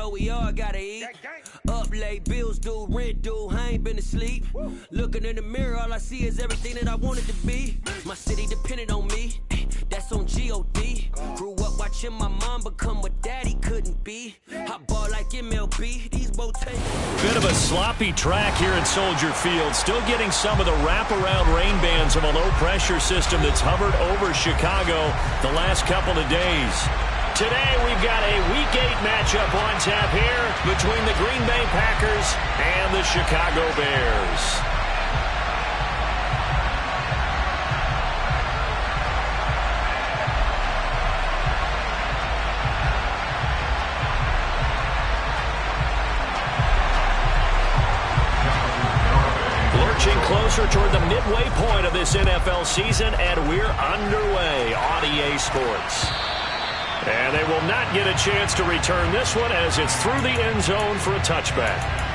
know we all gotta eat. Up late, bills due, rent due, I ain't been asleep. Looking in the mirror, all I see is everything that I wanted to be. My city depended on me, that's on G.O.D. Grew up watching my mom become what daddy couldn't be. I ball like MLB, these both take. Bit of a sloppy track here at Soldier Field. Still getting some of the wraparound rain bands of a low-pressure system that's hovered over Chicago the last couple of days. Today we've got a Week 8 matchup on tap here between the Green Bay Packers and the Chicago Bears. Closer toward the midway point of this NFL season, and we're underway on EA Sports. And they will not get a chance to return this one as it's through the end zone for a touchback.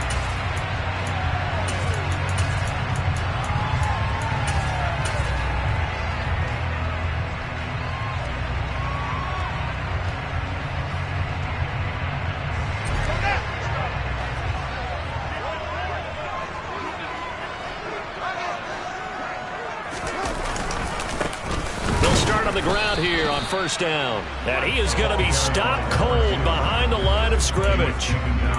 Here on first down, and he is going to be stopped cold behind the line of scrimmage.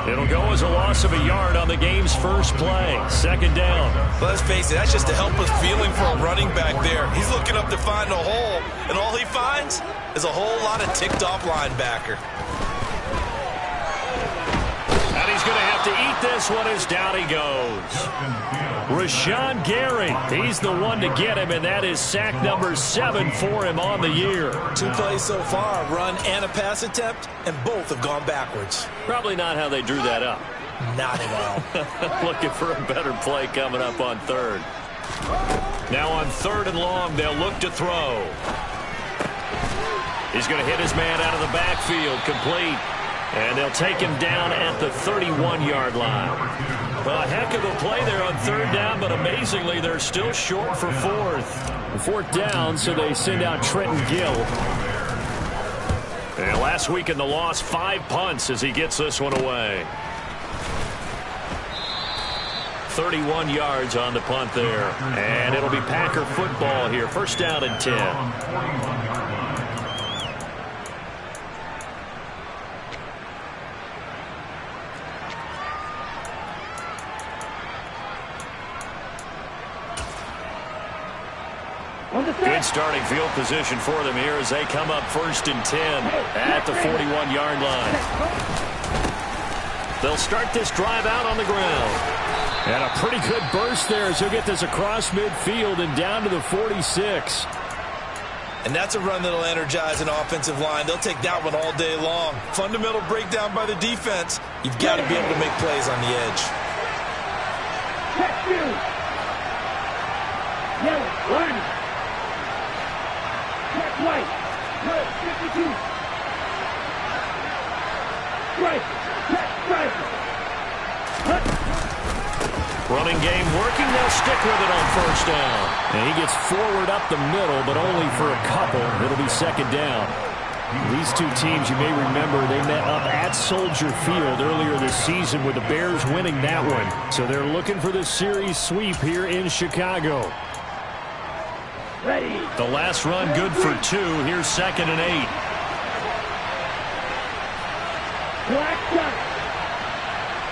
It'll go as a loss of a yard on the game's first play. Second down. Let's face it, that's just a helpless feeling for a running back there. He's looking up to find a hole, and all he finds is a whole lot of ticked-off linebacker. And he's going to have to eat this one as down he goes. Rashawn Gary, he's the one to get him, and that is sack number 7 for him on the year. 2 plays so far, a run and a pass attempt, and both have gone backwards. Probably not how they drew that up. Not at all. Looking for a better play coming up on third. Now on third and long, they'll look to throw. He's going to hit his man out of the backfield, complete. And they'll take him down at the 31-yard line. Well, a heck of a play there on third down, but amazingly, they're still short for fourth down, so they send out Trenton Gill. And last week in the loss, 5 punts as he gets this one away. 31 yards on the punt there. And it'll be Packer football here. First down and 10. Good starting field position for them here as they come up first and 10 at the 41-yard line. They'll start this drive out on the ground. And a pretty good burst there as he'll get this across midfield and down to the 46. And that's a run that'll energize an offensive line. They'll take that one all day long. Fundamental breakdown by the defense. You've got to be able to make plays on the edge. White, 52. Running game working. They'll stick with it on first down. And he gets forward up the middle, but only for a couple. It'll be second down. These two teams, you may remember, they met up at Soldier Field earlier this season with the Bears winning that one. So they're looking for the series sweep here in Chicago. Ready. The last run good for 2. Here's second and 8. Black duck.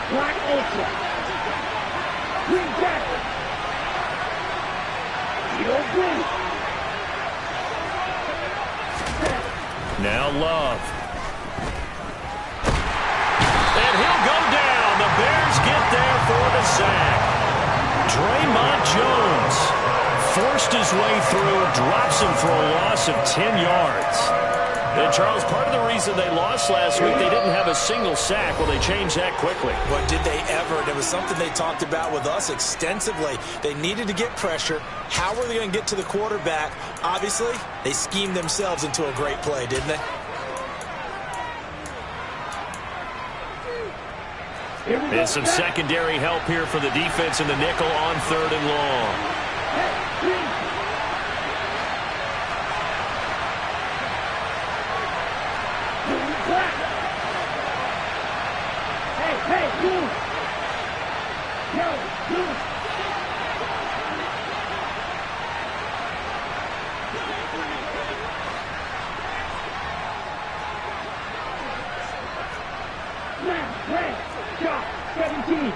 Black ultra. Green jacket. Yellow blue. Now Love. And he'll go down. The Bears get there for the sack. Draymond Jones forced his way through, drops him for a loss of 10 yards. And Charles, part of the reason they lost last week, they didn't have a single sack. Well, they changed that quickly. But did they ever? And it was something they talked about with us extensively. They needed to get pressure. How were they going to get to the quarterback? Obviously, they schemed themselves into a great play, didn't they? And some secondary help here for the defense in the nickel on third and long. Shot, 17.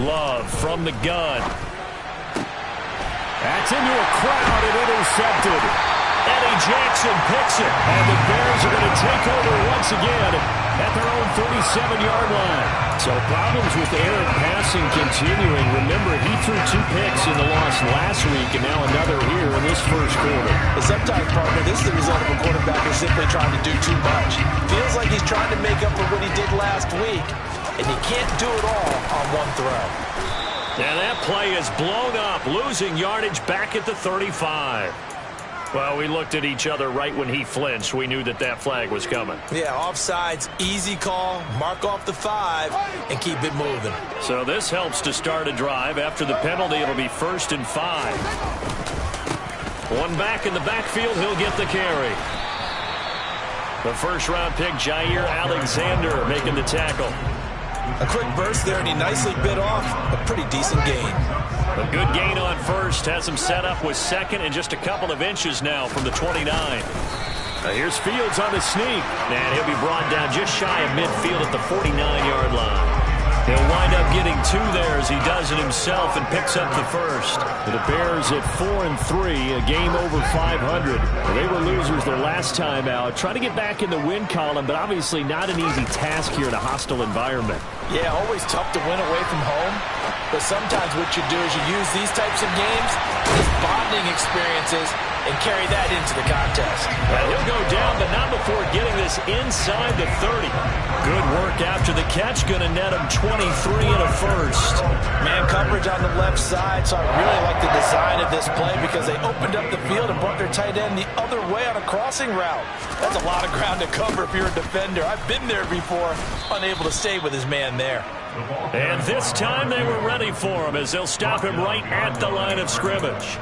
Love from the gun. That's into a crowd and intercepted. Eddie Jackson picks it, and the Bears are going to take over once again at their own 37-yard line. So problems with Aaron passing continuing. Remember, he threw 2 picks in the loss last week, and now another here in this first quarter. But sometimes, partner, this is the result of a quarterback who's simply trying to do too much. Feels like he's trying to make up for what he did last week, and he can't do it all on one throw. And that play is blown up, losing yardage back at the 35. Well, we looked at each other right when he flinched. We knew that that flag was coming. Yeah, offsides, easy call, mark off the 5, and keep it moving. So this helps to start a drive. After the penalty, it'll be 1st and 5. One back in the backfield, he'll get the carry. The first-round pick, Jair Alexander, making the tackle. A quick burst there, and he nicely bit off a pretty decent gain. A good gain on first has him set up with second and just a couple of inches now from the 29. Here's Fields on the sneak, and he'll be brought down just shy of midfield at the 49-yard line. He'll wind up getting 2 there as he does it himself and picks up the first. The Bears at 4-3, a game over 500. They were losers their last time out. Trying to get back in the win column, but obviously not an easy task here in a hostile environment. Yeah, always tough to win away from home. But sometimes what you do is you use these types of games, these bonding experiences, and carry that into the contest. Well, he'll go down, but not before getting this inside the 30. Good work after the catch. Going to net him 23 and a first. Man coverage on the left side, so I really like the design of this play because they opened up the field and brought their tight end the other way on a crossing route. That's a lot of ground to cover if you're a defender. I've been there before, unable to stay with his man there. And this time they were ready for him as they'll stop him right at the line of scrimmage.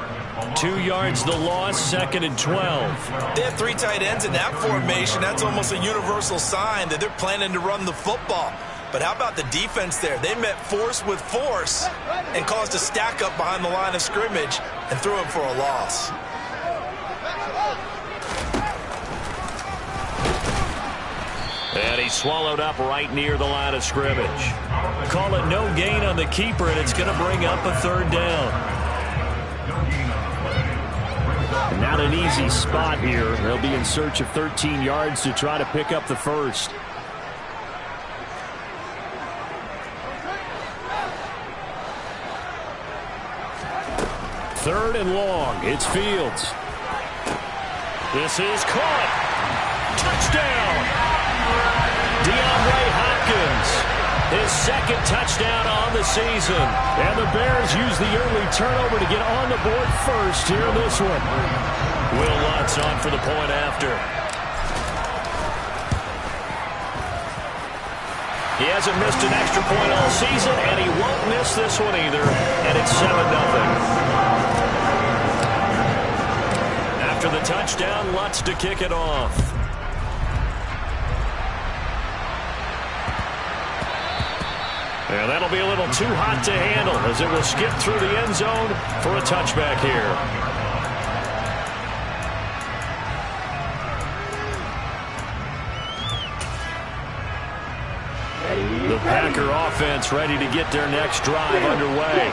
2 yards the loss, 2nd and 12. They have 3 tight ends in that formation. That's almost a universal sign that they're planning to run the football. But how about the defense there? They met force with force and caused a stack up behind the line of scrimmage and threw him for a loss. And he's swallowed up right near the line of scrimmage. Call it no gain on the keeper, and it's going to bring up a 3rd down. Not an easy spot here. They'll be in search of 13 yards to try to pick up the first. Third and long. It's Fields. This is caught. Touchdown. DeAndre Hopkins, his 2nd touchdown on the season. And the Bears use the early turnover to get on the board first here in this one. Will Lutz on for the point after. He hasn't missed an extra point all season, and he won't miss this one either. And it's 7-0. After the touchdown, Lutz to kick it off. And that'll be a little too hot to handle as it will skip through the end zone for a touchback here. The Packer offense ready to get their next drive underway.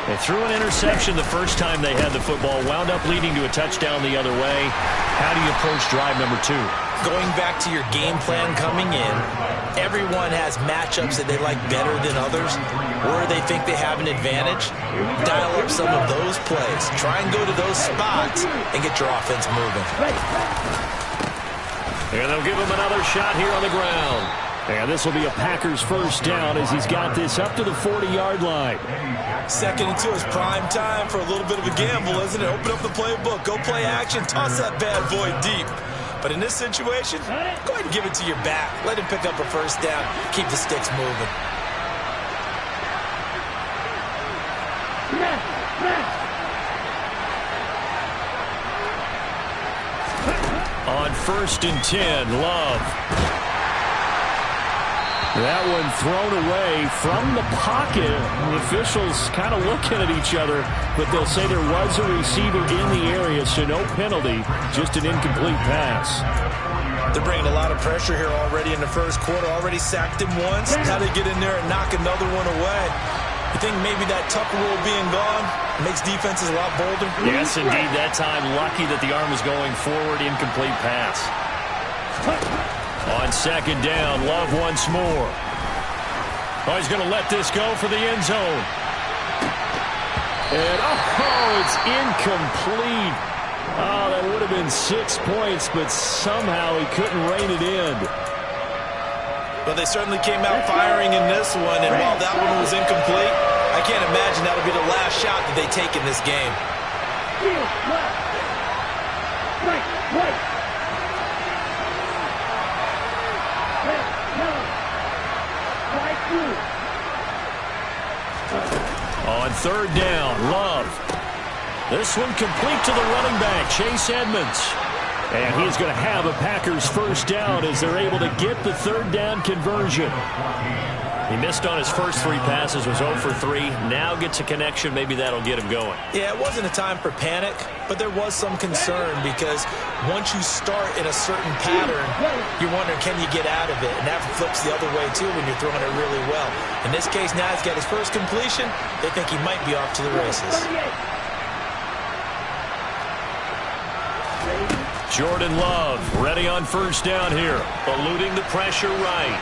They threw an interception the first time they had the football, wound up leading to a touchdown the other way. How do you approach drive number 2? Going back to your game plan coming in, everyone has matchups that they like better than others, or they think they have an advantage. Dial up some of those plays. Try and go to those spots and get your offense moving. And they'll give him another shot here on the ground. And this will be a Packers first down as he's got this up to the 40-yard line. 2nd and 2 is prime time for a little bit of a gamble, isn't it? Open up the playbook, go play action, toss that bad boy deep. But in this situation, go ahead and give it to your back. Let him pick up a first down. Keep the sticks moving. On 1st and 10, Love. That one thrown away from the pocket. The officials kind of looking at each other, but they'll say there was a receiver in the area, so no penalty, just an incomplete pass. They're bringing a lot of pressure here already in the first quarter. Already sacked him once. Now they get in there and knock another one away. You think maybe that Tucker rule being gone makes defenses a lot bolder? Yes, indeed. That time, lucky that the arm was going forward. Incomplete pass. On 2nd down, Love once more. Oh, he's going to let this go for the end zone. And, oh, it's incomplete. Oh, that would have been 6 points, but somehow he couldn't rein it in. Well, they certainly came out firing in this one, and while that one was incomplete, I can't imagine that'll be the last shot that they take in this game. On 3rd down, Love. This one complete to the running back, Chase Edmonds. And he's going to have a Packers first down as they're able to get the 3rd down conversion. He missed on his first 3 passes, was 0 for 3. Now gets a connection. Maybe that'll get him going. Yeah, it wasn't a time for panic, but there was some concern because once you start in a certain pattern, you're wondering, can you get out of it? And that flips the other way, too, when you're throwing it really well. In this case, now he's got his first completion. They think he might be off to the races. Jordan Love ready on 1st down here, eluding the pressure right.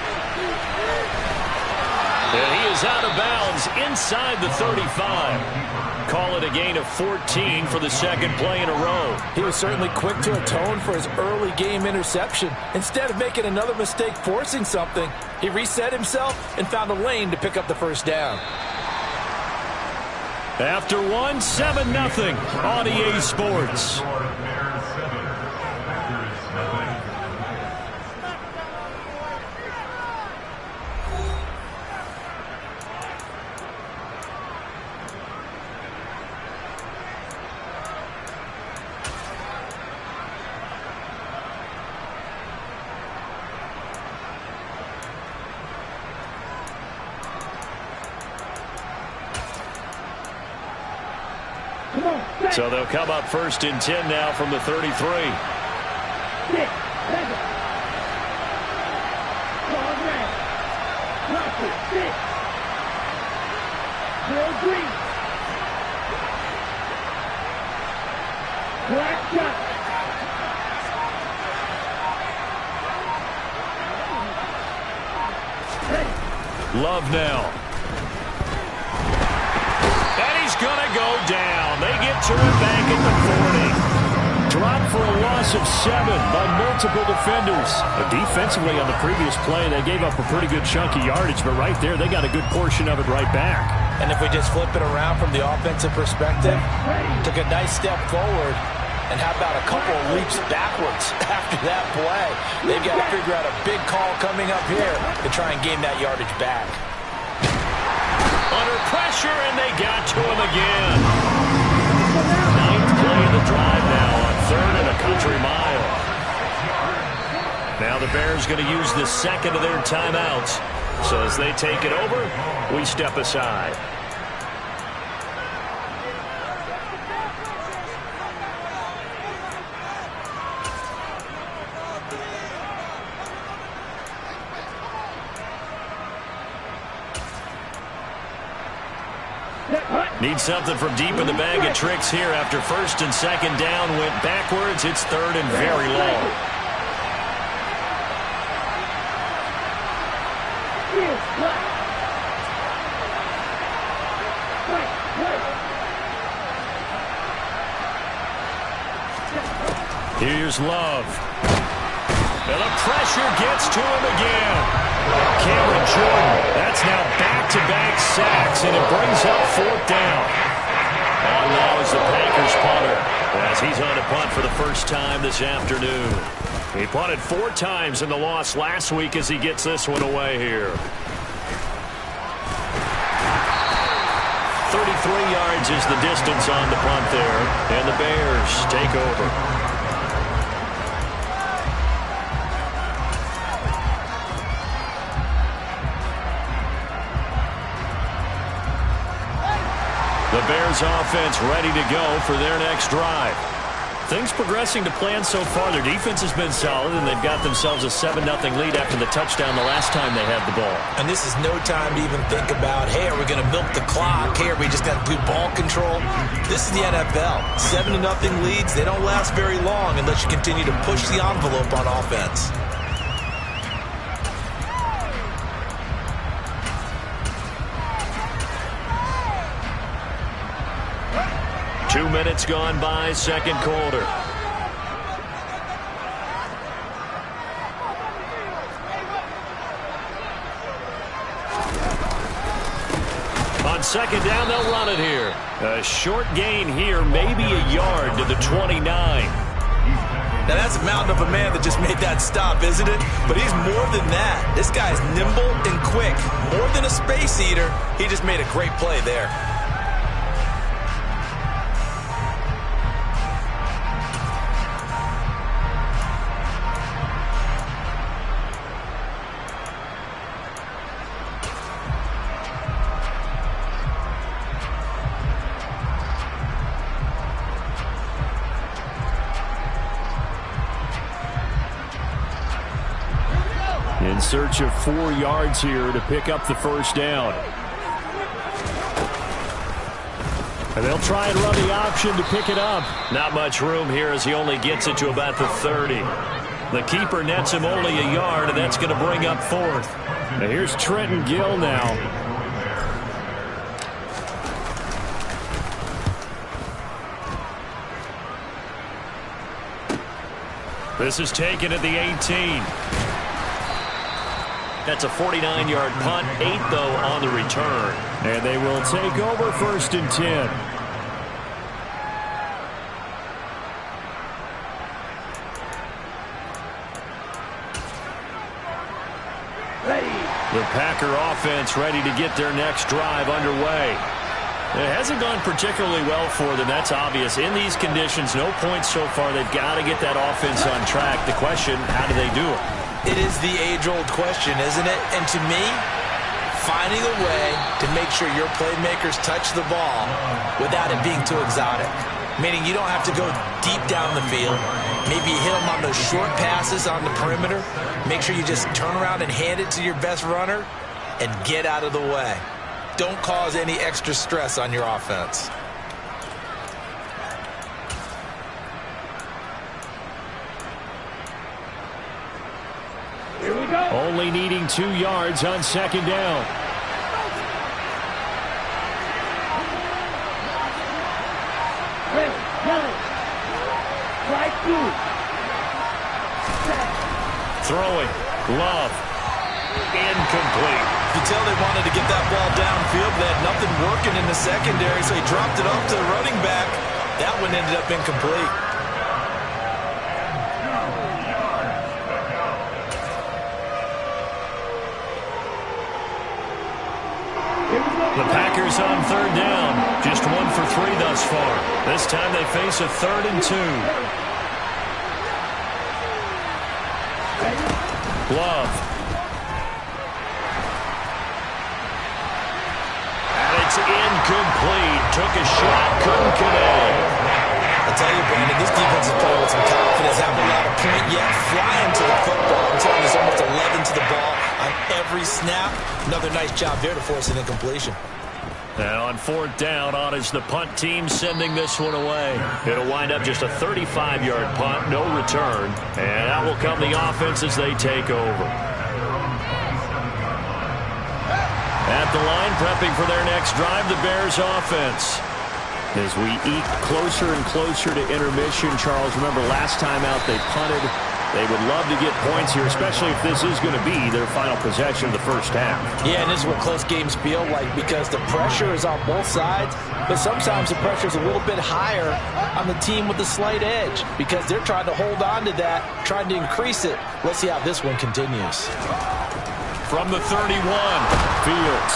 And he is out of bounds inside the 35. Call it a gain of 14 for the 2nd play in a row. He was certainly quick to atone for his early game interception. Instead of making another mistake forcing something, he reset himself and found a lane to pick up the first down. After one, 7-0 on EA Sports. So they'll come up 1st and 10 now from the 33. 6, 7. Long red. Drop it. 6. Bill Green. Black shot. Love now. And he's going to go down. They get to him back at the 40. Dropped for a loss of 7 by multiple defenders. Defensively on the previous play, they gave up a pretty good chunk of yardage, but right there, they got a good portion of it right back. And if we just flip it around from the offensive perspective, took a nice step forward, and how about a couple of leaps backwards after that play? They've got to figure out a big call coming up here to try and gain that yardage back. Under pressure, and they got to him again. 9th play of the drive now on 3rd and a country mile. Now the Bears going to use the 2nd of their timeouts. So as they take it over, we step aside. Need something from deep in the bag of tricks here after 1st and 2nd down. Went backwards. It's 3rd and very long. Here's Love. And the pressure gets to him again. Cameron Jordan, that's now back-to-back sacks, and it brings up 4th down. On now is the Packers punter, as he's on to punt for the first time this afternoon. He punted 4 times in the loss last week as he gets this one away here. 33 yards is the distance on the punt there, and the Bears take over. Bears offense ready to go for their next drive. Things progressing to plan so far. Their defense has been solid, and they've got themselves a 7-0 lead after the touchdown the last time they had the ball. And this is no time to even think about, hey, are we going to milk the clock? Hey, are we just going to do ball control? This is the NFL. 7-0 leads, they don't last very long unless you continue to push the envelope on offense. Two minutes gone by, second quarter. On second down, they'll run it here. A short gain here, maybe a yard to the 29. Now, that's a mountain of a man that just made that stop, isn't it? But he's more than that. This guy's nimble and quick. More than a space eater, he just made a great play there. In search of 4 yards here to pick up the first down. And they'll try and run the option to pick it up. Not much room here as he only gets it to about the 30. The keeper nets him only a yard, and that's going to bring up fourth. Now here's Trenton Gill now. This is taken at the 18. That's a 49-yard punt, 8 though on the return. And they will take over 1st and 10. The Packer offense ready to get their next drive underway. It hasn't gone particularly well for them, that's obvious. In these conditions, no points so far. They've got to get that offense on track. The question, how do they do it? It is the age-old question, isn't it? And to me, finding a way to make sure your playmakers touch the ball without it being too exotic. Meaning you don't have to go deep down the field. Maybe you hit them on those short passes on the perimeter. Make sure you just turn around and hand it to your best runner and get out of the way. Don't cause any extra stress on your offense. Only needing 2 yards on second down. Throwing. Love. Incomplete. You tell they wanted to get that ball downfield. They had nothing working in the secondary, so he dropped it off to the running back. That one ended up incomplete. The Packers on third down. Just 1 for 3 thus far. This time they face a 3rd and 2. Love. And it's incomplete. Took a shot, couldn't connect. I tell you, Brandon, this defense is playing with some confidence. Haven't allowed a point yet. Flying to the football. I'm telling you, there's almost 11 to the ball on every snap. Another nice job there to force an incompletion. And on 4th down, on is the punt team sending this one away. It'll wind up just a 35-yard punt, no return. And out will come the offense as they take over. At the line, prepping for their next drive, the Bears offense. As we eke closer and closer to intermission, Charles, remember last time out they punted. They would love to get points here, especially if this is going to be their final possession of the first half. Yeah, and this is what close games feel like because the pressure is on both sides, but sometimes the pressure is a little bit higher on the team with the slight edge because they're trying to hold on to that, trying to increase it. Let's see how this one continues. From the 31, Fields.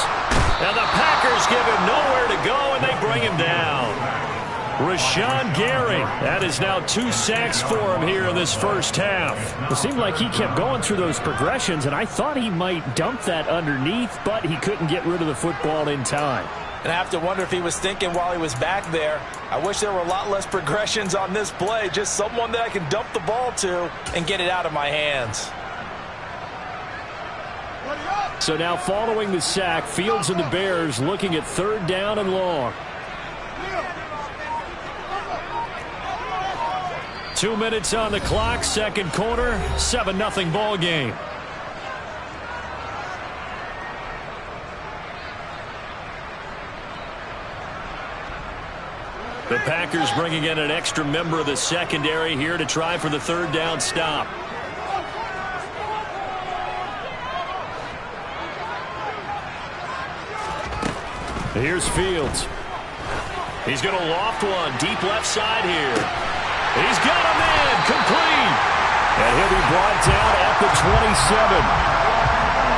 And the Packers give him nowhere to go, and they bring him down. Rashawn Gary. That is now 2 sacks for him here in this first half. It seemed like he kept going through those progressions, and I thought he might dump that underneath, but he couldn't get rid of the football in time. And I have to wonder if he was thinking while he was back there, I wish there were a lot less progressions on this play, just someone that I can dump the ball to and get it out of my hands. So now following the sack, Fields and the Bears looking at 3rd down and long. 2 minutes on the clock, second quarter, 7-0 ball game. The Packers bringing in an extra member of the secondary here to try for the 3rd down stop. Here's Fields. He's going to loft one deep left side here. He's got a man complete. And he'll be brought down at the 27.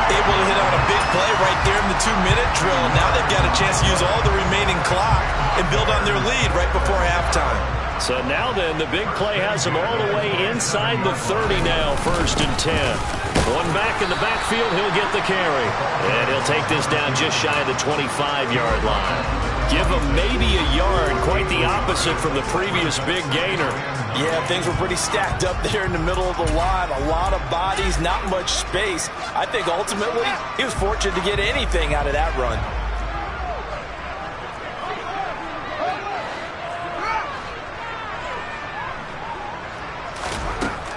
Able to hit on a big play right there in the 2-minute drill. Now they've got a chance to use all the remaining clock and build on their lead right before halftime. So now then, the big play has him all the way inside the 30 now, 1st and 10. One back in the backfield, he'll get the carry. And he'll take this down just shy of the 25-yard line. Give him maybe a yard, quite the opposite from the previous big gainer. Yeah, things were pretty stacked up there in the middle of the line. A lot of bodies, not much space. I think ultimately he was fortunate to get anything out of that run.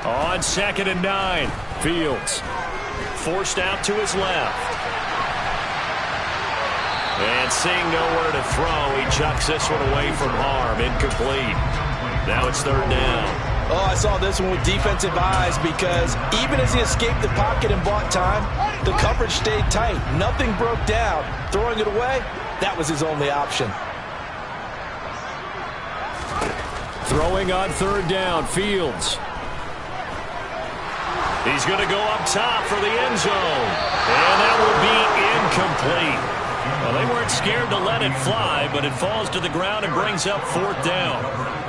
On 2nd and 9, Fields forced out to his left. And seeing nowhere to throw, he chucks this one away from harm. Incomplete. Now it's 3rd down. Oh, I saw this one with defensive eyes because even as he escaped the pocket and bought time, the coverage stayed tight. Nothing broke down. Throwing it away, that was his only option. Throwing on 3rd down, Fields. He's going to go up top for the end zone. And that will be incomplete. Well, they weren't scared to let it fly, but it falls to the ground and brings up 4th down.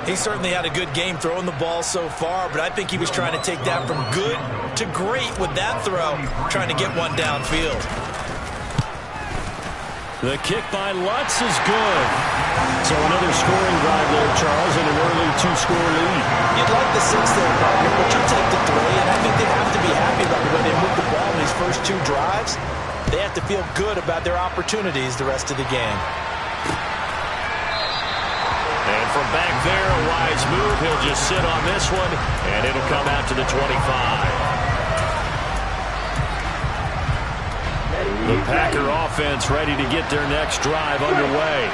He certainly had a good game throwing the ball so far, but I think he was trying to take that from good to great with that throw, trying to get one downfield. The kick by Lutz is good. So another scoring drive there, Charles, and an early 2-score lead. You'd like the 6 there, partner, but you take the 3, and I think they have to be happy about the way they move the ball in these first 2 drives. They have to feel good about their opportunities the rest of the game. And from back there, a wise move. He'll just sit on this one, and it'll come out to the 25. The Packer offense ready to get their next drive underway.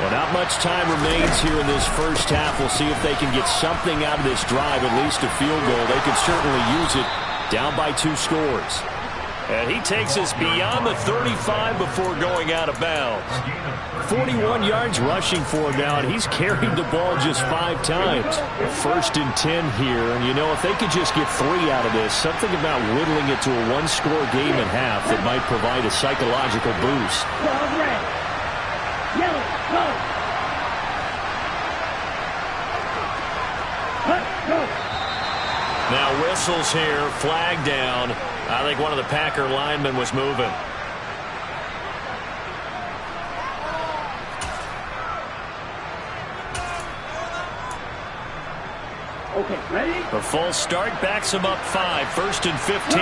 Well, not much time remains here in this first half. We'll see if they can get something out of this drive, at least a field goal. They could certainly use it, down by 2 scores. And he takes us beyond the 35 before going out of bounds. 41 yards rushing for him now, and he's carried the ball just 5 times. 1st and 10 here, and you know, if they could just get 3 out of this, something about whittling it to a 1-score game and a half that might provide a psychological boost. Now whistles here, flag down. I think one of the Packer linemen was moving. Okay, ready? A false start backs him up 5, 1st and 15.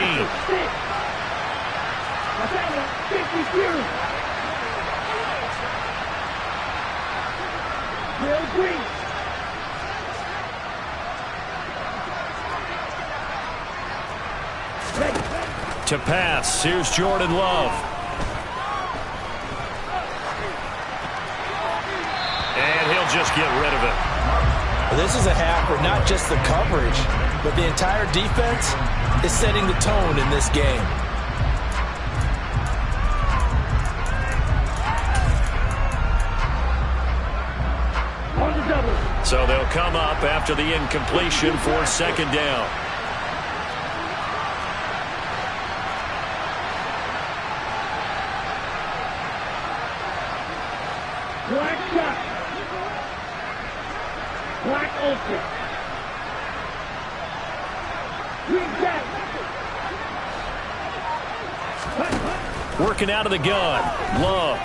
52. Real green. To pass, here's Jordan Love. And he'll just get rid of it. This is a half where not just the coverage, but the entire defense is setting the tone in this game. So they'll come up after the incompletion for 2nd down. open. Working out of the gun. Love.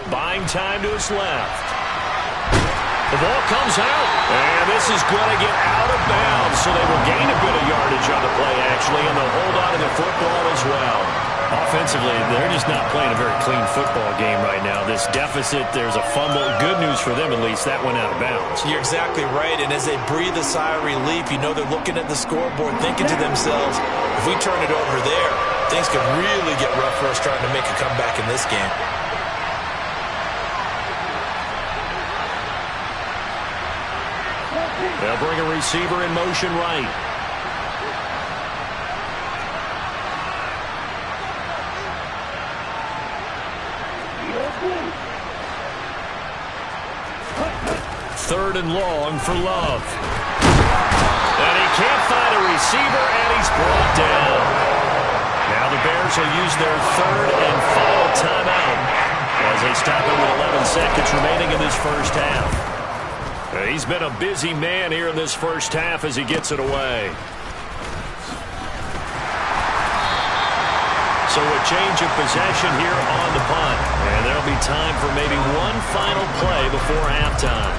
Buying time to his left. The ball comes out, and this is going to get out of bounds, so they will gain a bit of yardage on the play, actually, and they'll hold on to the football as well. Offensively, they're just not playing a very clean football game right now. This deficit, there's a fumble. Good news for them, at least. That went out of bounds. You're exactly right, and as they breathe a sigh of relief, you know they're looking at the scoreboard, thinking to themselves, if we turn it over there, things could really get rough for us trying to make a comeback in this game. They'll bring a receiver in motion right. Third and long for Love. And he can't find a receiver, and he's brought down. Now the Bears will use their third and final timeout as they stop it with 11 seconds remaining in this first half. He's been a busy man here in this first half as he gets it away. So a change of possession here on the punt. And there'll be time for maybe one final play before halftime.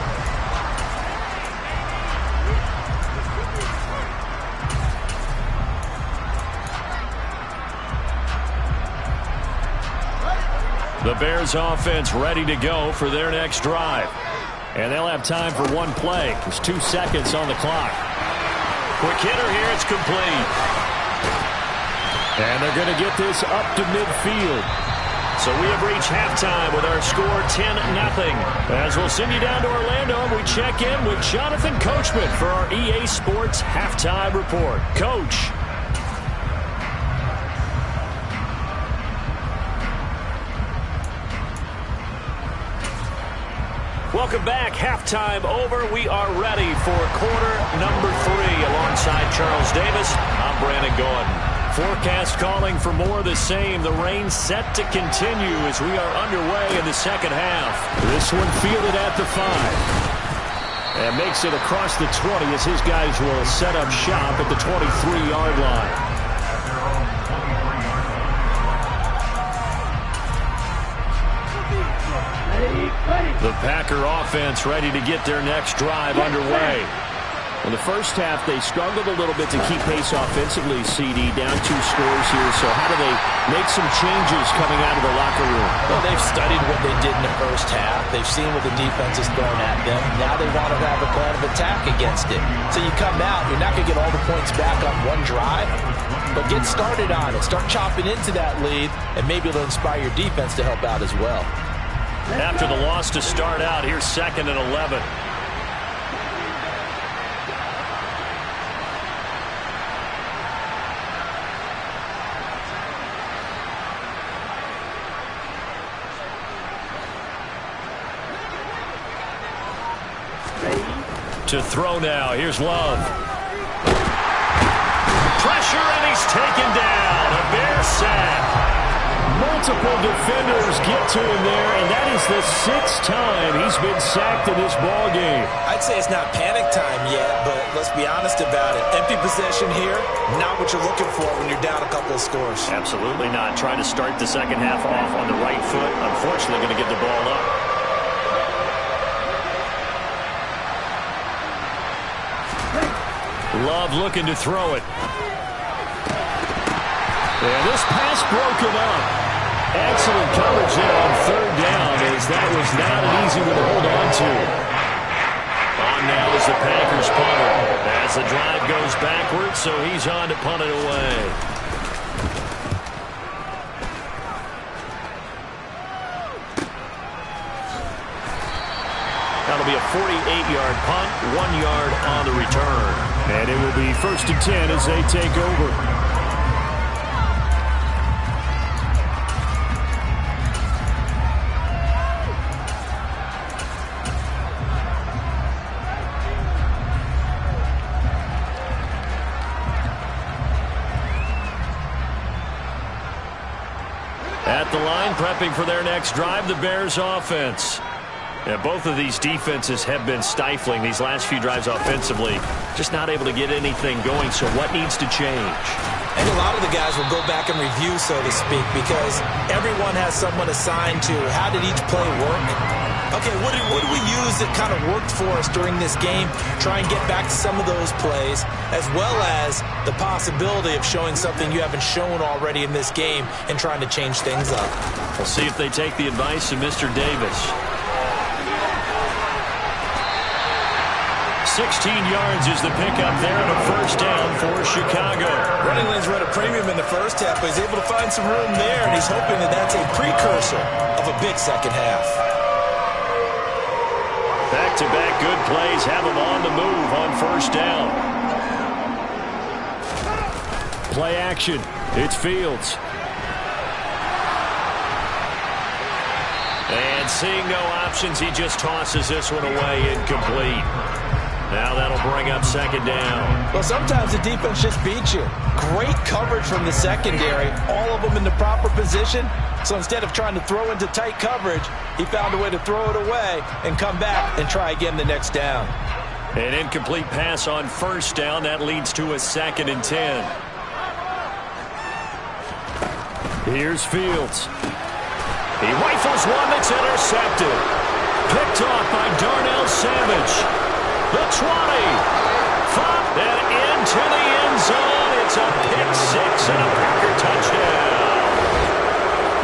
The Bears offense ready to go for their next drive. And they'll have time for one play. There's 2 seconds on the clock. Quick hitter here. It's complete. And they're going to get this up to midfield. So we have reached halftime with our score 10-0. As we'll send you down to Orlando, we check in with Jonathan Coachman for our EA Sports Halftime Report. Coach. Welcome back. Halftime over. We are ready for quarter number 3. Alongside Charles Davis, I'm Brandon Gordon. Forecast calling for more of the same. The rain set to continue as we are underway in the second half. This one fielded at the 5. And makes it across the 20 as his guys will set up shop at the 23-yard line. The Packer offense ready to get their next drive underway. In the first half, they struggled a little bit to keep pace offensively, CD, down 2 scores here. So how do they make some changes coming out of the locker room? Well, they've studied what they did in the first half. They've seen what the defense has thrown at them. Now they want to have a plan of attack against it. So you come out, you're not going to get all the points back on one drive, but get started on it. Start chopping into that lead, and maybe it'll inspire your defense to help out as well. After the loss to start out, here's 2nd and 11. To throw now. Here's Love. Pressure, and he's taken down. A Bear sack. Multiple defenders get to him there, and that is the 6th time he's been sacked in this ball game. I'd say it's not panic time yet, but let's be honest about it. Empty possession here, not what you're looking for when you're down a couple of scores. Absolutely not. Trying to start the second half off on the right foot. Unfortunately, going to give the ball up. Love looking to throw it. And this pass broken up. Excellent coverage there on 3rd down, as that was not an easy one to hold on to. On now is the Packers punter. As the drive goes backwards, so he's on to punt it away. That'll be a 48-yard punt, 1 yard on the return. And it will be 1st and 10 as they take over. At the line, prepping for their next drive, the Bears offense. Yeah, both of these defenses have been stifling these last few drives offensively. Just not able to get anything going, so what needs to change? And a lot of the guys will go back and review, so to speak, because everyone has someone assigned to how did each play work. Okay, what did we use that kind of worked for us during this game? Try and get back to some of those plays, as well as the possibility of showing something you haven't shown already in this game and trying to change things up. We'll see if they take the advice of Mr. Davis. 16 yards is the pickup there and a first down for Chicago. Running lanes were at a premium in the first half, but he's able to find some room there, and he's hoping that that's a precursor of a big second half. Back-to-back good plays have him on the move on first down. Play action. It's Fields. And seeing no options, he just tosses this one away incomplete. Now that'll bring up second down. Well, sometimes the defense just beats you. Great coverage from the secondary, all of them in the proper position. So instead of trying to throw into tight coverage, he found a way to throw it away and come back and try again the next down. An incomplete pass on first down. That leads to a 2nd and 10. Here's Fields. He rifles one that's intercepted. Picked off by Darnell Savage. The 20, from and into the end zone. It's a pick six and a Packer touchdown.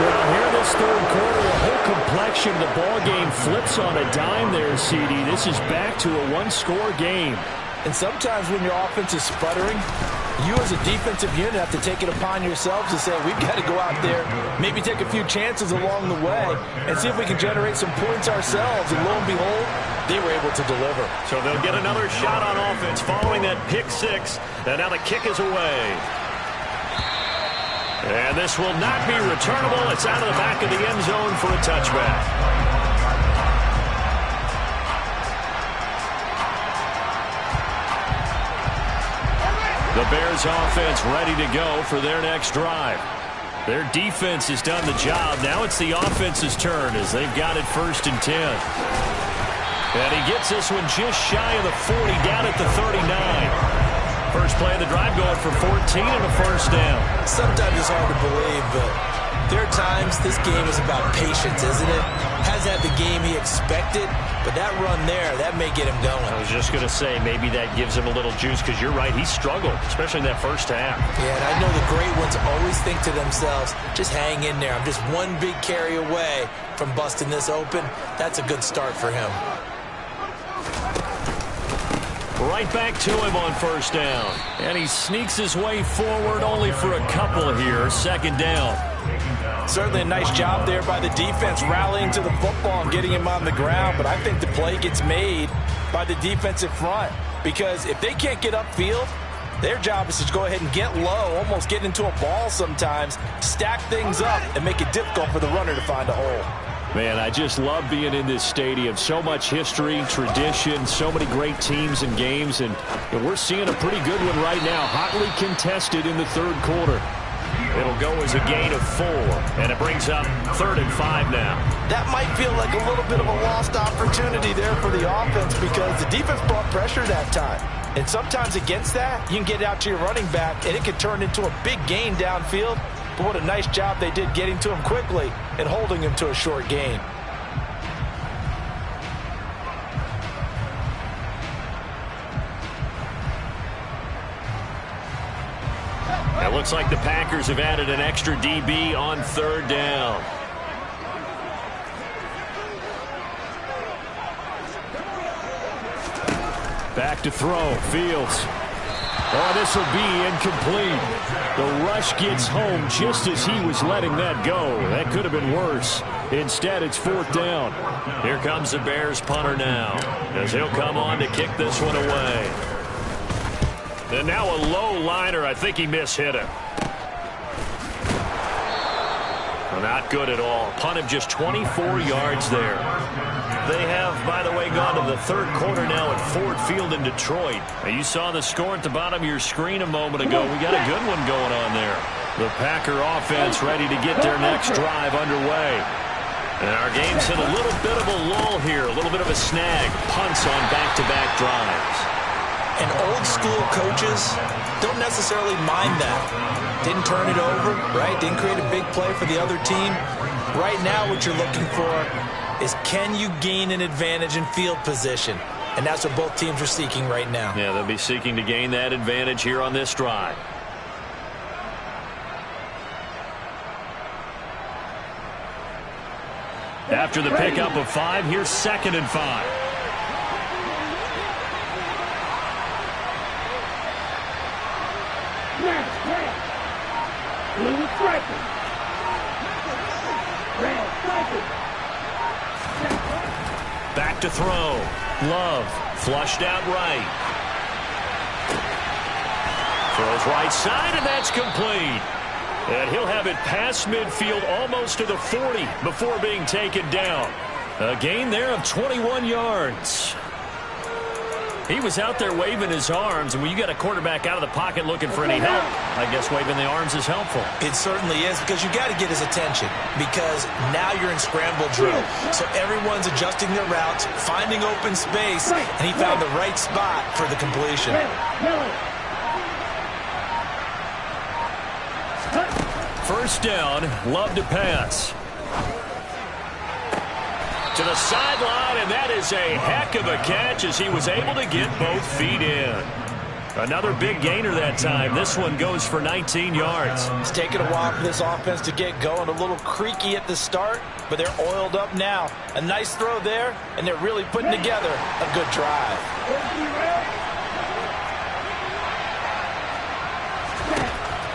Well, here in this third quarter, the whole complexion of the ball game flips on a dime there, CD. This is back to a one-score game. And sometimes when your offense is sputtering, you as a defensive unit have to take it upon yourselves to say, we've got to go out there, maybe take a few chances along the way, and see if we can generate some points ourselves. And lo and behold, they were able to deliver. So they'll get another shot on offense following that pick six. And now the kick is away. And this will not be returnable. It's out of the back of the end zone for a touchback. The Bears offense ready to go for their next drive. Their defense has done the job. Now it's the offense's turn as they've got it 1st and 10. And he gets this one just shy of the 40, down at the 39. First play of the drive going for 14 and a first down. Sometimes it's hard to believe, but there are times this game is about patience, isn't it? Hasn't had the game he expected, but that run there, that may get him going. I was just going to say, maybe that gives him a little juice, because you're right, he struggled, especially in that first half. Yeah, and I know the great ones always think to themselves, just hang in there. I'm just one big carry away from busting this open. That's a good start for him. Right back to him on first down. And he sneaks his way forward only for a couple here. 2nd down. Certainly a nice job there by the defense rallying to the football and getting him on the ground. But I think the play gets made by the defensive front. Because if they can't get upfield, their job is to go ahead and get low, almost get into a ball sometimes, stack things up, and make it difficult for the runner to find a hole. Man, I just love being in this stadium. So much history, tradition, so many great teams and games, and we're seeing a pretty good one right now. Hotly contested in the third quarter. It'll go as a gain of 4, and it brings up 3rd and 5 now. That might feel like a little bit of a lost opportunity there for the offense because the defense brought pressure that time. And sometimes against that, you can get out to your running back, and it can turn into a big gain downfield. But what a nice job they did getting to him quickly and holding him to a short gain. It looks like the Packers have added an extra DB on 3rd down. Back to throw. Fields. Oh, this will be incomplete. The rush gets home just as he was letting that go. That could have been worse. Instead, it's 4th down. Here comes the Bears punter now, as he'll come on to kick this one away. And now a low liner. I think he mishit him. Not good at all. Punt of just 24 yards there. They have, by the way, gone to the third quarter now at Ford Field in Detroit. Now, you saw the score at the bottom of your screen a moment ago. We got a good one going on there. The Packer offense ready to get their next drive underway. And our game's hit a little bit of a lull here, a little bit of a snag. Punts on back-to-back drives. And old school coaches don't necessarily mind that. Didn't turn it over, right? Didn't create a big play for the other team. Right now what you're looking for is, can you gain an advantage in field position? And that's what both teams are seeking right now. Yeah, they'll be seeking to gain that advantage here on this drive. After the pickup of 5, here's 2nd and 5. Back to throw. Love flushed out right. Throws right side, and that's complete. And he'll have it past midfield almost to the 40 before being taken down. A gain there of 21 yards. He was out there waving his arms, and when you got a quarterback out of the pocket looking for any help, I guess waving the arms is helpful. It certainly is, because you got to get his attention, because now you're in scramble drill. So everyone's adjusting their routes, finding open space, and he found the right spot for the completion. First down, Love to pass. To the sideline, and that is a heck of a catch as he was able to get both feet in. Another big gainer that time. This one goes for 19 yards. It's taken a while for this offense to get going. A little creaky at the start, but they're oiled up now. A nice throw there, and they're really putting together a good drive.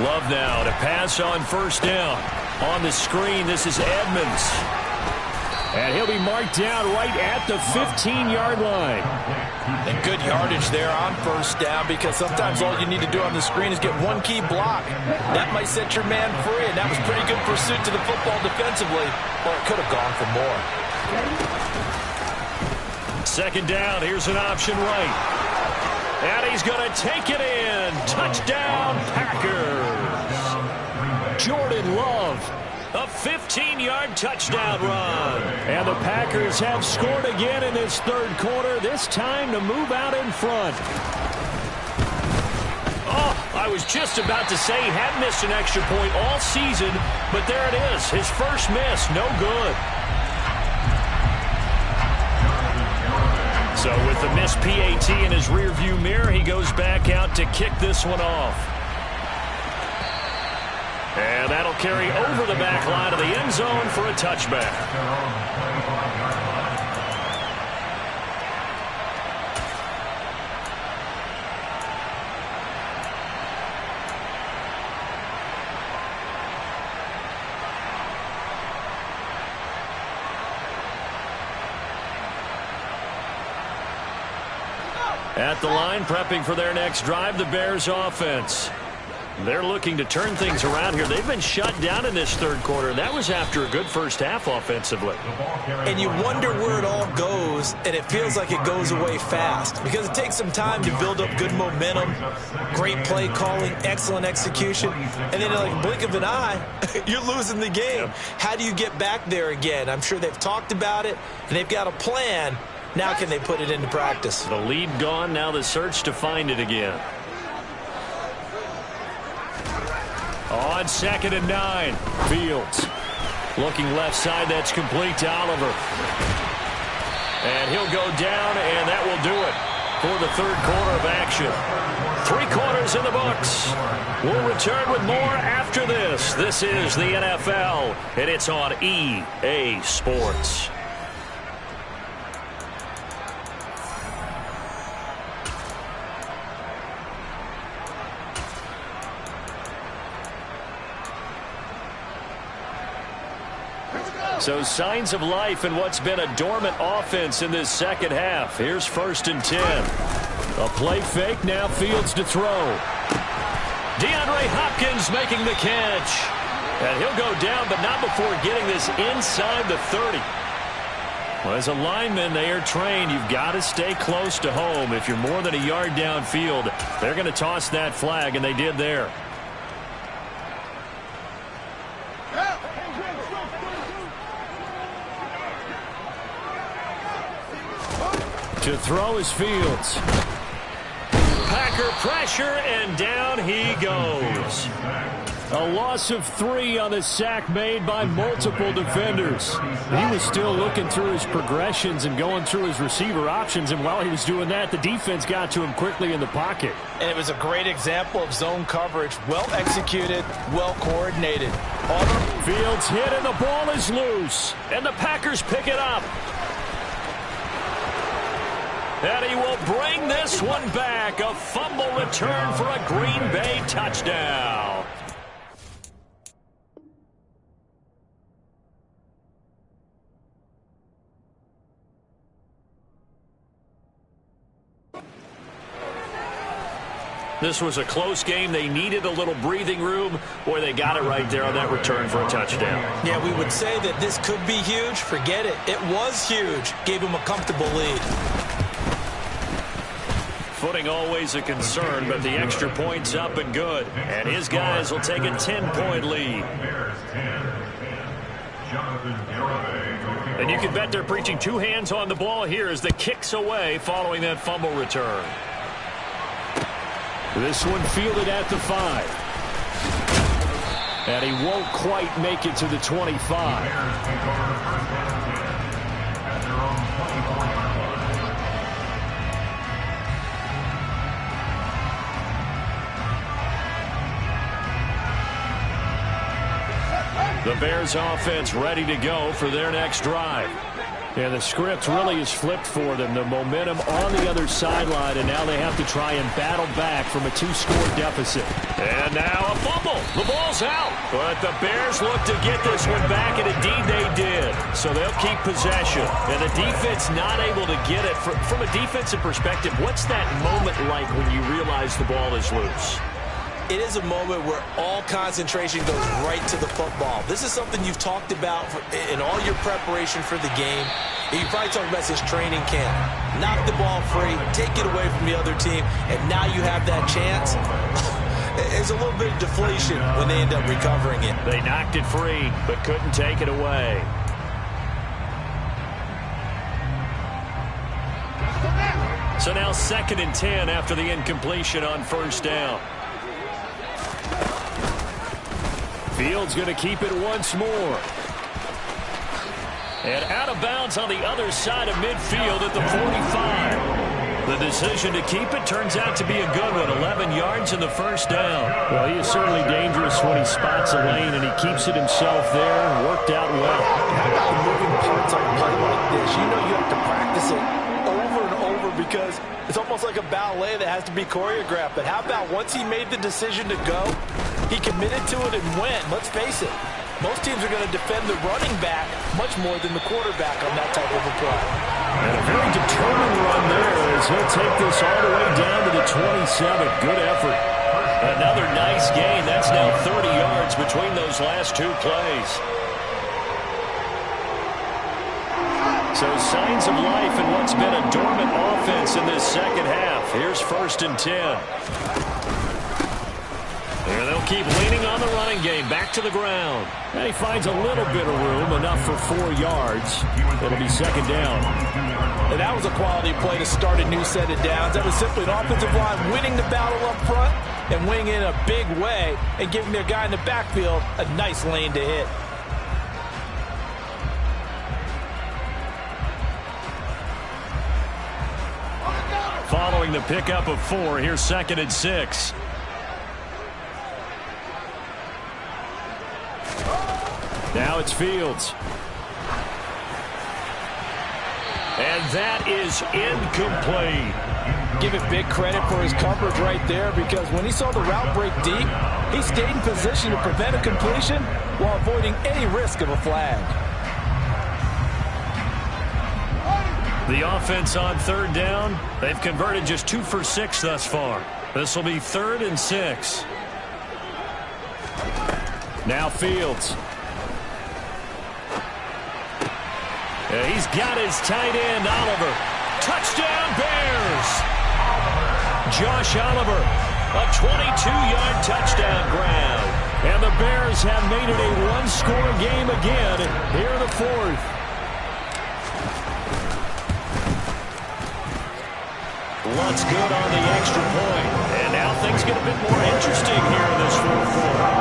Love now to pass on first down. On the screen, this is Edmonds. And he'll be marked down right at the 15-yard line. And good yardage there on first down, because sometimes all you need to do on the screen is get one key block. That might set your man free, and that was pretty good pursuit to the football defensively, or it could have gone for more. Second down, here's an option right. And he's going to take it in. Touchdown, Packers. Jordan Love, a 15-yard touchdown run. And the Packers have scored again in this third quarter, this time to move out in front. Oh, I was just about to say he had missed an extra point all season, but there it is, his first miss, no good. So with the missed PAT in his rearview mirror, he goes back out to kick this one off. And that'll carry over the back line of the end zone for a touchback. At the line, prepping for their next drive, the Bears offense. They're looking to turn things around here. They've been shut down in this third quarter. That was after a good first half offensively. And you wonder where it all goes, and it feels like it goes away fast, because it takes some time to build up good momentum, great play calling, excellent execution, and then in like a blink of an eye, you're losing the game. How do you get back there again? I'm sure they've talked about it, and they've got a plan. Now can they put it into practice? The lead gone, now the search to find it again. On 2nd and 9, Fields looking left side. That's complete to Oliver. And he'll go down, and that will do it for the third quarter of action. 3 quarters in the books. We'll return with more after this. This is the NFL, and it's on EA Sports. So signs of life in what's been a dormant offense in this second half. Here's 1st and 10. A play fake, now Fields to throw. DeAndre Hopkins making the catch. And he'll go down, but not before getting this inside the 30. Well, as a lineman, they are trained. You've got to stay close to home. If you're more than a yard downfield, they're going to toss that flag, and they did there. To throw is Fields. Packer pressure, and down he goes. A loss of 3 on the sack made by multiple defenders. He was still looking through his progressions and going through his receiver options, and while he was doing that, the defense got to him quickly in the pocket. And it was a great example of zone coverage. Well executed, well coordinated. Fields hit, and the ball is loose, and the Packers pick it up. And he will bring this one back. A fumble return for a Green Bay touchdown. This was a close game. They needed a little breathing room, or they got it right there on that return for a touchdown. Yeah, we would say that this could be huge. Forget it. It was huge. Gave him a comfortable lead. Footing always a concern, but the extra point's up and good. And his guys will take a 10-point lead. And you can bet they're preaching 2 hands on the ball here as the kick's away following that fumble return. This one fielded at the 5. And he won't quite make it to the 25. The Bears offense ready to go for their next drive. And the script really is flipped for them. The momentum on the other sideline, and now they have to try and battle back from a 2-score deficit. And now a fumble. The ball's out. But the Bears look to get this one back, and indeed they did. So they'll keep possession. And the defense not able to get it. From a defensive perspective, what's that moment like when you realize the ball is loose? It is a moment where all concentration goes right to the football. This is something you've talked about in all your preparation for the game. And you probably talked about this training camp. Knock the ball free, take it away from the other team, and now you have that chance. There's a little bit of deflation when they end up recovering it. They knocked it free, but couldn't take it away. So now 2nd and 10 after the incompletion on first down. Fields going to keep it once more. And out of bounds on the other side of midfield at the 45. The decision to keep it turns out to be a good one. 11 yards in the first down. Well, he is certainly dangerous when he spots a lane, and he keeps it himself there. Worked out well. How about the moving parts on a play like this? You know you have to practice it over and over because it's almost like a ballet that has to be choreographed. But how about once he made the decision to go, he committed to it and went. Let's face it, most teams are going to defend the running back much more than the quarterback on that type of a play. And a very determined run there as he'll take this all the way down to the 27. Good effort. Another nice gain. That's now 30 yards between those last 2 plays. So signs of life in what's been a dormant offense in this second half. Here's 1st and 10. And they'll keep leaning on the running game. Back to the ground. And he finds a little bit of room, enough for 4 yards. It'll be 2nd down. And that was a quality play to start a new set of downs. That was simply an offensive line winning the battle up front and winning in a big way and giving their guy in the backfield a nice lane to hit. Following the pickup of 4, here's 2nd and 6. Now it's Fields. And that is incomplete. Give it big credit for his coverage right there because when he saw the route break deep, he stayed in position to prevent a completion while avoiding any risk of a flag. The offense on 3rd down, they've converted just 2 for 6 thus far. This will be 3rd and 6. Now Fields. He's got his tight end, Oliver. Touchdown, Bears! Josh Oliver, a 22-yard touchdown grab. And the Bears have made it a 1-score game again here in the 4th. Lutz good on the extra point. And now things get a bit more interesting here in this fourth quarter.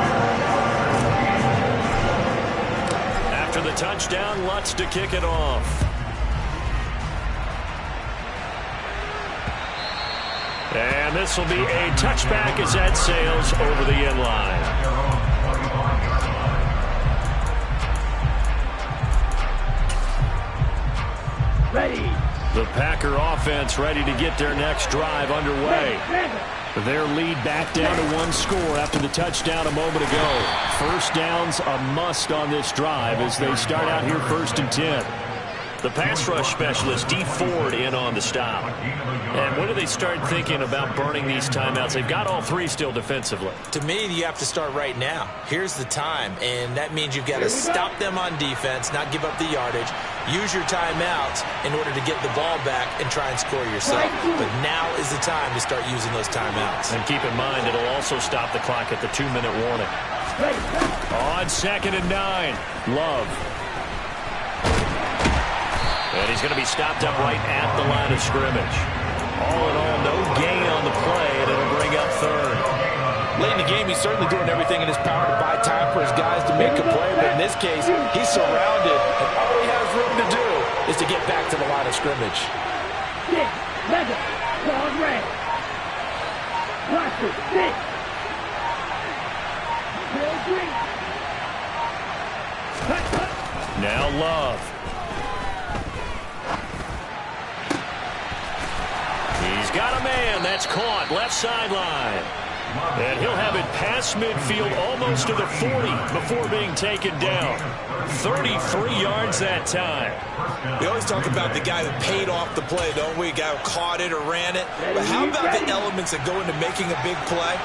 After the touchdown, Lutz to kick it off. And this will be a touchback as that sails over the end line. Ready. The Packer offense ready to get their next drive underway. Their lead back down to one score after the touchdown a moment ago. First down's a must on this drive as they start out here 1st and 10. The pass rush specialist, Dee Ford, in on the stop. And when do they start thinking about burning these timeouts? They've got all three still defensively. To me, you have to start right now. Here's the time, and that means you've got to stop them on defense, not give up the yardage, use your timeouts in order to get the ball back and try and score yourself. But now is the time to start using those timeouts. And keep in mind, it'll also stop the clock at the 2-minute warning. On 2nd and 9, Love. And he's going to be stopped up right at the line of scrimmage. All in all, no gain on the play, and it'll bring up 3rd. Late in the game, he's certainly doing everything in his power to buy time for his guys to make a play. But in this case, he's surrounded, and all he has room to do is to get back to the line of scrimmage. 6, leather, cross red. Watch it, 6. Bill Green. Now Love. He's got a man. That's caught. Left sideline. And he'll have it past midfield almost to the 40 before being taken down. 33 yards that time. We always talk about the guy who paid off the play, don't we? A guy who caught it or ran it. But how about the elements that go into making a big play?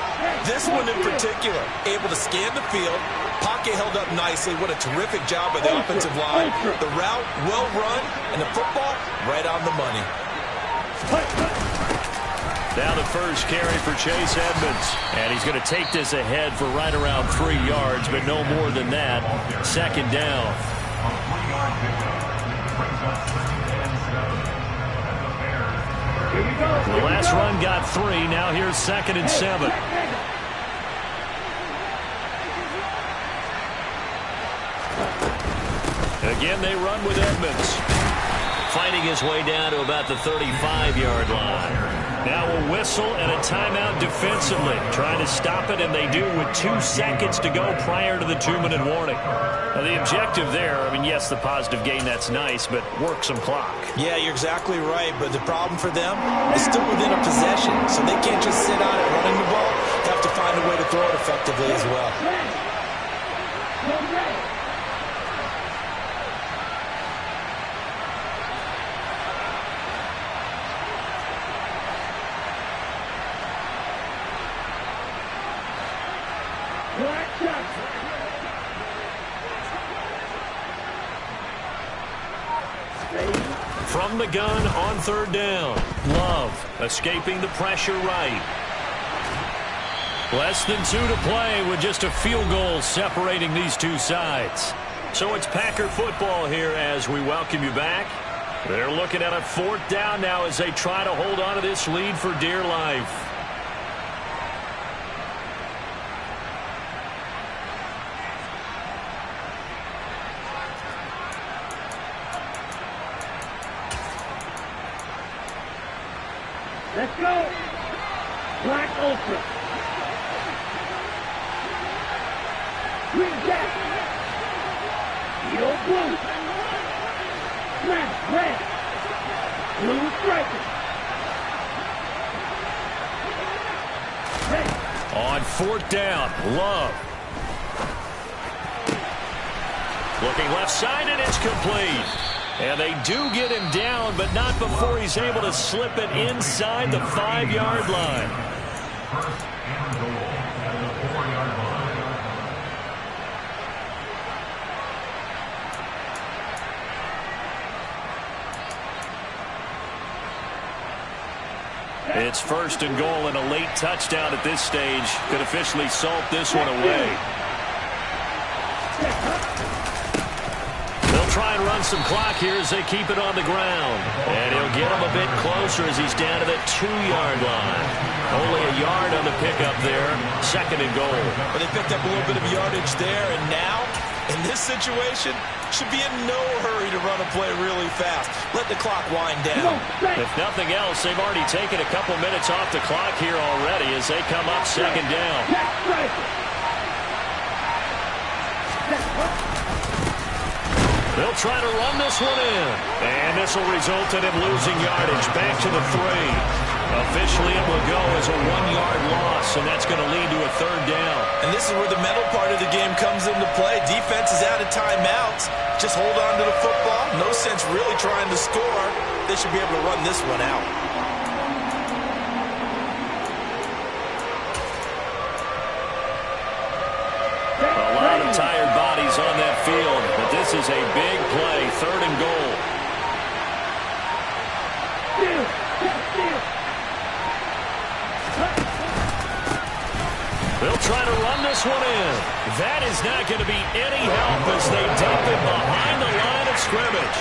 This one in particular, able to scan the field, pocket held up nicely. What a terrific job by the offensive line. The route, well run, and the football, right on the money. Now the first carry for Chase Edmonds. And he's going to take this ahead for right around 3 yards, but no more than that. 2nd down. The last run got 3. Now here's 2nd and 7. Again, they run with Edmonds. Fighting his way down to about the 35-yard line. Now a whistle and a timeout defensively. Trying to stop it, and they do with 2 seconds to go prior to the 2-minute warning. Now the objective there, I mean, yes, the positive gain, that's nice, but work some clock. Yeah, you're exactly right, but the problem for them is still within a possession, so they can't just sit on it running the ball. They have to find a way to throw it effectively as well. From the gun on 3rd down. Love escaping the pressure right. Less than 2 to play with just a field goal separating these two sides. So it's Packer football here as we welcome you back. They're looking at a 4th down now as they try to hold on to this lead for dear life. Let's go. Black Ultra. Green Jack. Yellow Blue. Smash Red. Blue Striker. Red. On 4th down, Love. Looking left side, and it's complete. And they do get him down, but not before he's able to slip it inside the 5-yard line. It's 1st and goal, and a late touchdown at this stage could officially salt this one away. They'll try and run some clock here as they keep it on the ground. And he'll get him a bit closer as he's down to the 2-yard line. Only a yard on the pickup there. 2nd and goal. But they picked up a little bit of yardage there, and now, in this situation, should be in no hurry to run a play really fast. Let the clock wind down. If nothing else, they've already taken a couple minutes off the clock here already as they come up 2nd down. They'll try to run this one in. And this will result in him losing yardage back to the 3. Officially, it will go as a 1-yard loss, and that's going to lead to a 3rd down. And this is where the mental part of the game comes into play. Defense is out of timeouts. Just hold on to the football. No sense really trying to score. They should be able to run this one out. A lot of tired bodies on that field, but this is a big play. 3rd and goal. They'll try to run this one in. That is not going to be any help as they dump it behind the line of scrimmage.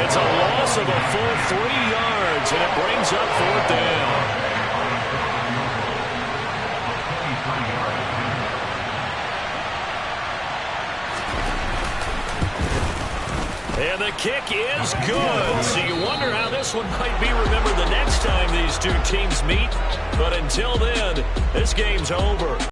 It's a loss of a full 3 yards, and it brings up 4th down. And the kick is good. So you wonder how this one might be remembered the next time these two teams meet. But until then, this game's over.